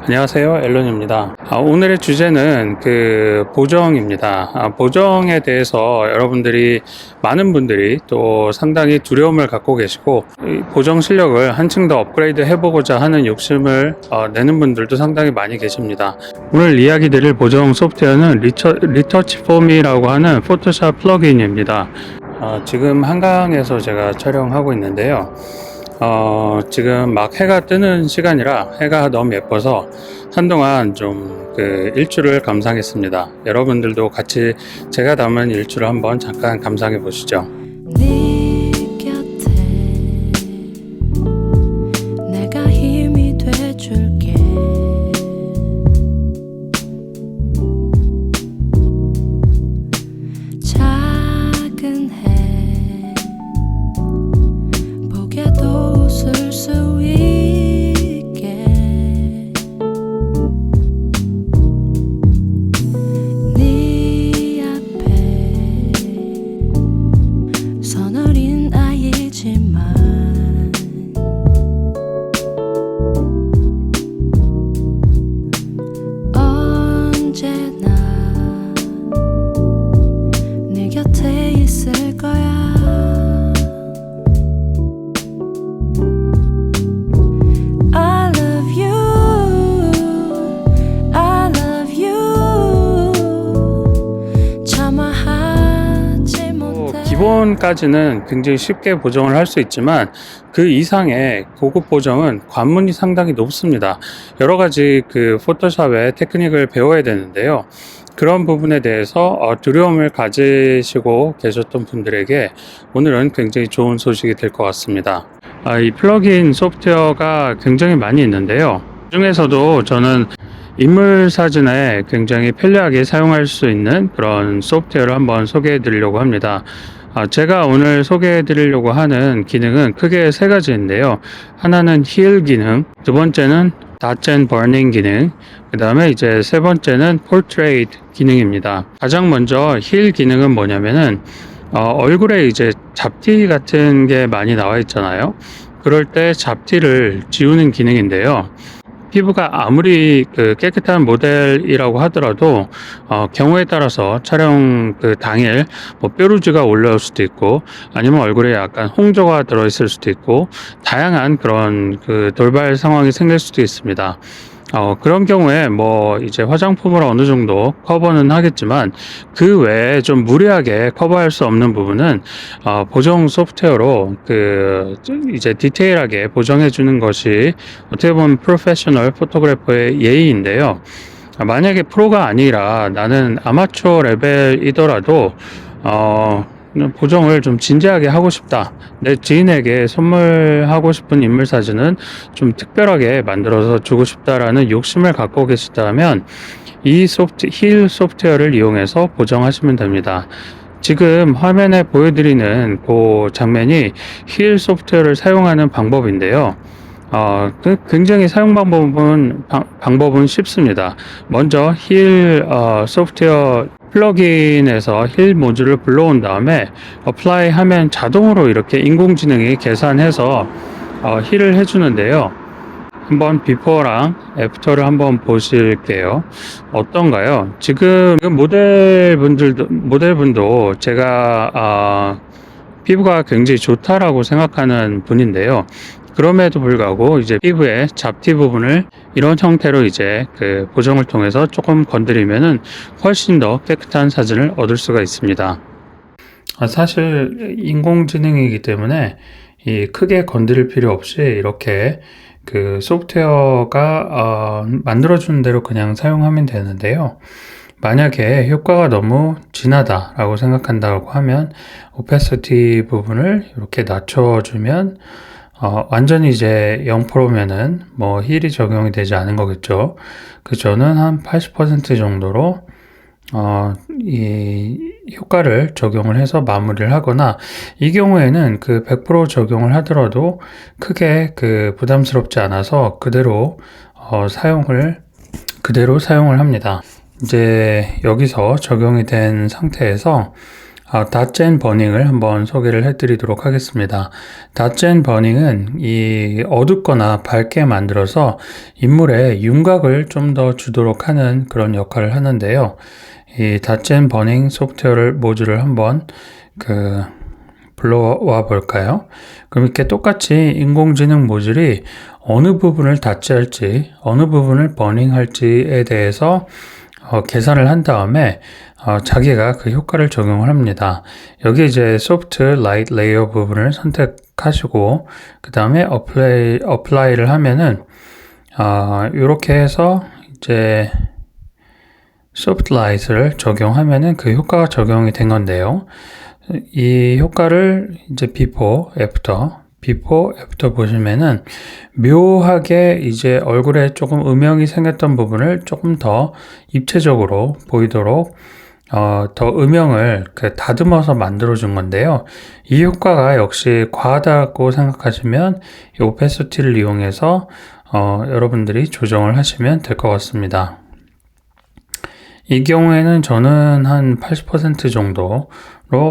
안녕하세요, 앨런입니다. 오늘의 주제는 보정입니다. 보정에 대해서 많은 분들이 또 상당히 두려움을 갖고 계시고, 이 보정 실력을 한층 더 업그레이드 해보고자 하는 욕심을 내는 분들도 상당히 많이 계십니다. 오늘 이야기 드릴 보정 소프트웨어는 리터치 폼이라고 하는 포토샵 플러그인입니다. 지금 한강에서 제가 촬영하고 있는데요. 지금 막 해가 뜨는 시간이라 해가 너무 예뻐서 한동안 좀 일출을 감상했습니다. 여러분들도 같이 제가 담은 일출을 한번 잠깐 감상해 보시죠. 네 곁에 내가 힘이 돼줄게. 작은 해 보게도 웃을 수 있게. 네 앞에 서늘인 아이지만 언제나 네 곁에 있을 거야. I love you, I love you. 차마 하지 못해. 기본까지는 굉장히 쉽게 보정을 할 수 있지만 그 이상의 고급 보정은 관문이 상당히 높습니다. 여러 가지 포토샵의 테크닉을 배워야 되는데요. 그런 부분에 대해서 두려움을 가지시고 계셨던 분들에게 오늘은 굉장히 좋은 소식이 될 것 같습니다. 이 플러그인 소프트웨어가 굉장히 많이 있는데요. 그 중에서도 저는 인물 사진에 굉장히 편리하게 사용할 수 있는 그런 소프트웨어를 한번 소개해 드리려고 합니다. 제가 오늘 소개해 드리려고 하는 기능은 크게 세 가지인데요. 하나는 힐 기능, 두 번째는 Dodge and Burning 기능, 그 다음에 이제 세 번째는 Portrait 기능입니다. 가장 먼저 힐 기능은 뭐냐면은 얼굴에 이제 잡티 같은 게 많이 나와 있잖아요. 그럴 때 잡티를 지우는 기능인데요. 피부가 아무리 깨끗한 모델이라고 하더라도 경우에 따라서 촬영 당일 뾰루지가 올라올 수도 있고 아니면 얼굴에 약간 홍조가 들어있을 수도 있고 다양한 그런 돌발 상황이 생길 수도 있습니다. 그런 경우에 이제 화장품으로 어느 정도 커버는 하겠지만 그 외에 좀 무리하게 커버할 수 없는 부분은 보정 소프트웨어로 이제 디테일하게 보정해 주는 것이 어떻게 보면 프로페셔널 포토그래퍼의 예의인데요. 만약에 프로가 아니라 나는 아마추어 레벨이더라도 보정을 좀 진지하게 하고 싶다. 내 지인에게 선물하고 싶은 인물 사진은 좀 특별하게 만들어서 주고 싶다라는 욕심을 갖고 계시다면 이 힐 소프트웨어를 이용해서 보정하시면 됩니다. 지금 화면에 보여드리는 그 장면이 힐 소프트웨어를 사용하는 방법인데요. 굉장히 사용 방법은 쉽습니다. 먼저 힐 소프트웨어 플러그인에서 힐 모듈을 불러온 다음에 어플라이 하면 자동으로 이렇게 인공지능이 계산해서 힐을 해주는데요. 한번 비포랑 애프터를 한번 보실게요. 어떤가요? 지금 모델분도 제가 피부가 굉장히 좋다라고 생각하는 분인데요. 그럼에도 불구하고 이제 피부의 잡티 부분을 이런 형태로 이제 보정을 통해서 조금 건드리면은 훨씬 더 깨끗한 사진을 얻을 수가 있습니다. 사실 인공지능이기 때문에 크게 건드릴 필요 없이 이렇게 소프트웨어가 만들어주는 대로 그냥 사용하면 되는데요. 만약에 효과가 너무 진하다라고 생각한다고 하면 오페시티 부분을 이렇게 낮춰주면 완전히 이제 0%면은 힐이 적용이 되지 않은 거겠죠. 저는 한 80% 정도로 이 효과를 적용을 해서 마무리를 하거나, 이 경우에는 100% 적용을 하더라도 크게 부담스럽지 않아서 그대로 사용을 합니다. 이제 여기서 적용이 된 상태에서 닷앤 버닝을 한번 소개를 해드리도록 하겠습니다. 닷앤 버닝은 이 어둡거나 밝게 만들어서 인물의 윤곽을 좀 더 주도록 하는 그런 역할을 하는데요. 이 닷앤 버닝 소프트웨어를 모듈을 한번 불러와 볼까요? 그럼 이렇게 똑같이 인공지능 모듈이 어느 부분을 닫지 할지, 어느 부분을 버닝할지에 대해서 계산을 한 다음에 자기가 그 효과를 적용을 합니다. 여기 이제 소프트 라이트 레이어 부분을 선택하시고 그 다음에 어플라이를 하면은 이렇게 해서 이제 소프트 라이트를 적용하면은 그 효과가 적용이 된 건데요. 이 효과를 이제 before, after 보시면은 묘하게 이제 얼굴에 조금 음영이 생겼던 부분을 조금 더 입체적으로 보이도록 더 음영을 다듬어서 만들어 준 건데요. 이 효과가 역시 과하다고 생각하시면 이 오페시티를 이용해서 여러분들이 조정을 하시면 될 것 같습니다. 이 경우에는 저는 한 80% 정도로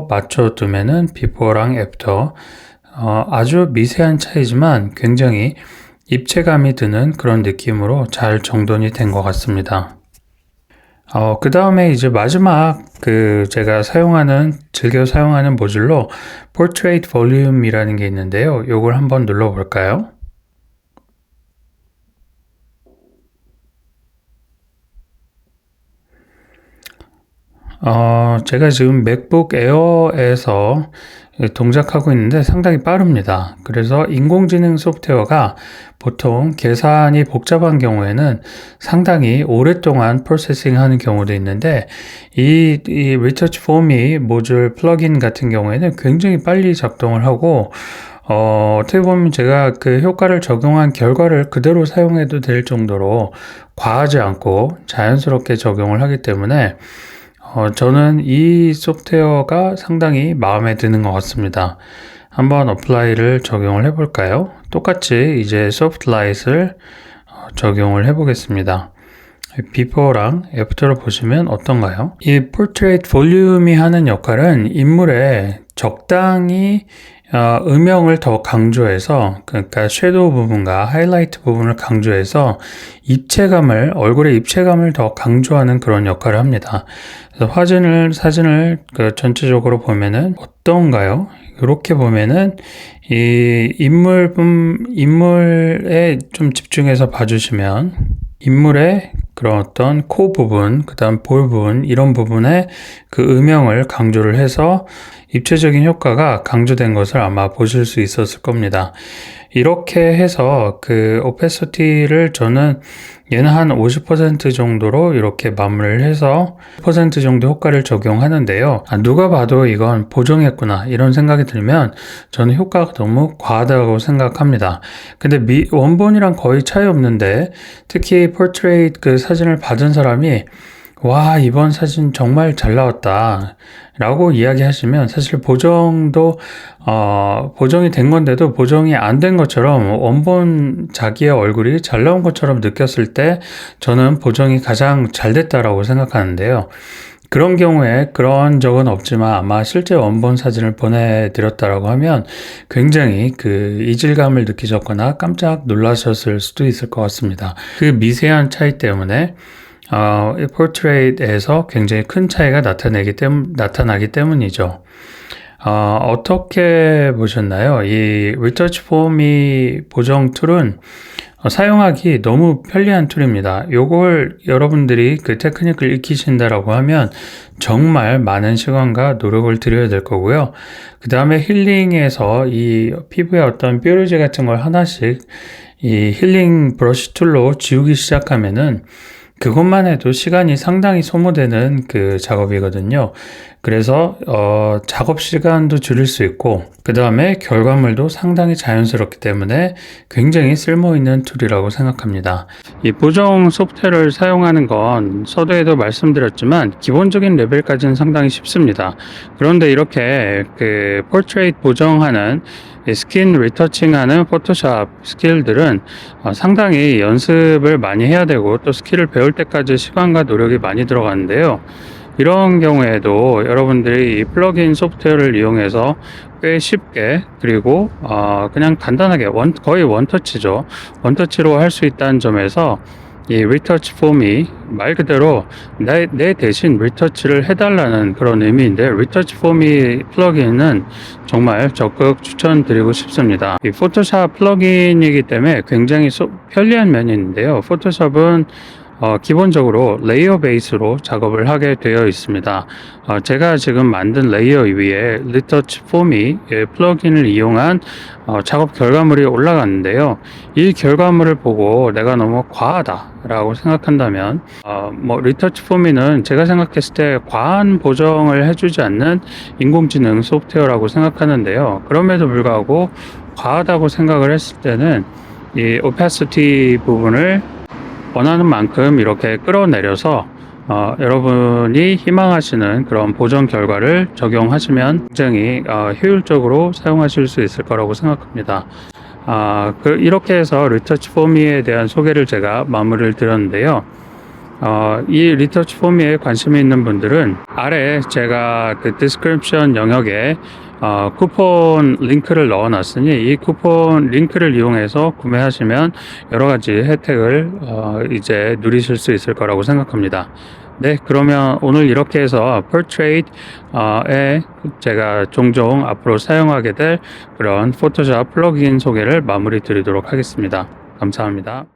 맞춰두면은 before랑 after 아주 미세한 차이지만 굉장히 입체감이 드는 그런 느낌으로 잘 정돈이 된 것 같습니다. 그 다음에 이제 마지막 제가 즐겨 사용하는 모듈로 Portrait Volume이라는 게 있는데요. 요걸 한번 눌러볼까요? 제가 지금 맥북 에어에서 동작하고 있는데 상당히 빠릅니다. 그래서 인공지능 소프트웨어가 보통 계산이 복잡한 경우에는 상당히 오랫동안 프로세싱 하는 경우도 있는데 이 리서치 포미 모듈 플러긴 같은 경우에는 굉장히 빨리 작동을 하고 어떻게 보면 제가 그 효과를 적용한 결과를 그대로 사용해도 될 정도로 과하지 않고 자연스럽게 적용을 하기 때문에 저는 이 소프트웨어가 상당히 마음에 드는 것 같습니다. 한번 어플라이를 적용을 해 볼까요? 똑같이 이제 소프트 라이트를 적용을 해 보겠습니다. before랑 after를 보시면 어떤가요? 이 portrait volume이 하는 역할은 인물에 적당히 음영을 더 강조해서 그러니까 섀도우 부분과 하이라이트 부분을 강조해서 얼굴의 입체감을 더 강조하는 그런 역할을 합니다. 그래서 사진을 전체적으로 보면은 어떤가요? 이렇게 보면은 이 인물에 좀 집중해서 봐주시면 인물의 그런 어떤 코 부분, 그 다음 볼 부분, 이런 부분에 그 음영을 강조를 해서 입체적인 효과가 강조된 것을 아마 보실 수 있었을 겁니다. 이렇게 해서 오페시티를 저는 얘는 한 50% 정도로 이렇게 마무리를 해서 10% 정도 효과를 적용하는데요. 누가 봐도 이건 보정했구나 이런 생각이 들면 저는 효과가 너무 과하다고 생각합니다. 근데 원본이랑 거의 차이 없는데 특히 포트레이트 사진을 받은 사람이 와, 이번 사진 정말 잘 나왔다 라고 이야기하시면 사실 보정이 된 건데도 보정이 안 된 것처럼 원본 자기의 얼굴이 잘 나온 것처럼 느꼈을 때 저는 보정이 가장 잘 됐다라고 생각하는데요. 그런 경우에 그런 적은 없지만 아마 실제 원본 사진을 보내드렸다라고 하면 굉장히 이질감을 느끼셨거나 깜짝 놀라셨을 수도 있을 것 같습니다. 그 미세한 차이 때문에 포트레이트에서 굉장히 큰 차이가 나타나기 때문이죠. 어떻게 보셨나요? 이 리서치 포미 보정 툴은 사용하기 너무 편리한 툴입니다. 요걸 여러분들이 테크닉을 익히신다라고 하면 정말 많은 시간과 노력을 들여야 될 거고요. 그 다음에 힐링에서 이 피부에 어떤 뾰루지 같은 걸 하나씩 이 힐링 브러쉬 툴로 지우기 시작하면은 그것만 해도 시간이 상당히 소모되는 작업이거든요. 그래서 작업 시간도 줄일 수 있고 그 다음에 결과물도 상당히 자연스럽기 때문에 굉장히 쓸모있는 툴이라고 생각합니다. 이 보정 소프트웨어를 사용하는 건 서두에도 말씀드렸지만 기본적인 레벨까지는 상당히 쉽습니다. 그런데 이렇게 포트레이트 보정하는 스킨 리터칭하는 포토샵 스킬들은 상당히 연습을 많이 해야 되고 또 스킬을 배울 때까지 시간과 노력이 많이 들어가는데요. 이런 경우에도 여러분들이 이 플러그인 소프트웨어를 이용해서 꽤 쉽게 그리고 그냥 간단하게 거의 원터치죠. 원터치로 할 수 있다는 점에서 이 리터치 폼이 말 그대로 내 대신 리터치를 해달라는 그런 의미인데, 리터치 폼이 플러그인은 정말 적극 추천드리고 싶습니다. 이 포토샵 플러그인이기 때문에 굉장히 편리한 면이 있는데요. 포토샵은 기본적으로 레이어 베이스로 작업을 하게 되어 있습니다. 제가 지금 만든 레이어 위에 리터치 폼이 플러그인을 이용한 작업 결과물이 올라갔는데요. 이 결과물을 보고 내가 너무 과하다라고 생각한다면 리터치 폼이는 제가 생각했을 때 과한 보정을 해주지 않는 인공지능 소프트웨어라고 생각하는데요. 그럼에도 불구하고 과하다고 생각을 했을 때는 이 opacity 부분을 원하는 만큼 이렇게 끌어내려서 여러분이 희망하시는 그런 보정 결과를 적용하시면 굉장히 효율적으로 사용하실 수 있을 거라고 생각합니다. 이렇게 해서 리터치 포미에 대한 소개를 제가 마무리를 드렸는데요. 이 리터치 포미에 관심이 있는 분들은 아래 제가 그 디스크립션 영역에 쿠폰 링크를 넣어 놨으니 이 쿠폰 링크를 이용해서 구매하시면 여러 가지 혜택을 이제 누리실 수 있을 거라고 생각합니다. 네, 그러면 오늘 이렇게 해서 Portrait에 제가 종종 앞으로 사용하게 될 그런 포토샵 플러그인 소개를 마무리 드리도록 하겠습니다. 감사합니다.